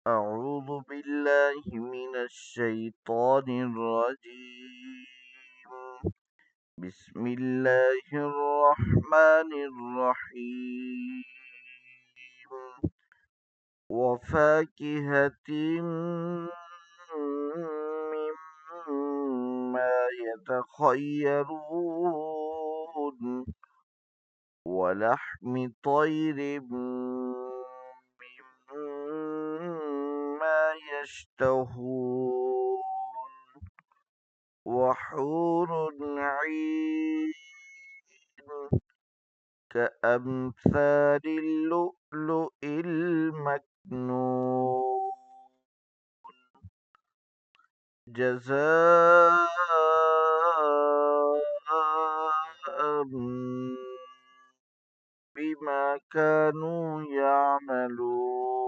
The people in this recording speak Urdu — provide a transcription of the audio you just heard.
أعوذ بالله من الشيطان الرجيم. بسم الله الرحمن الرحيم. وفاكهة مما يتخيرون، ولحم طير مما يشتهون، وحور عين كأمثال اللؤلؤ المكنون، جزاء بما كانوا يعملون.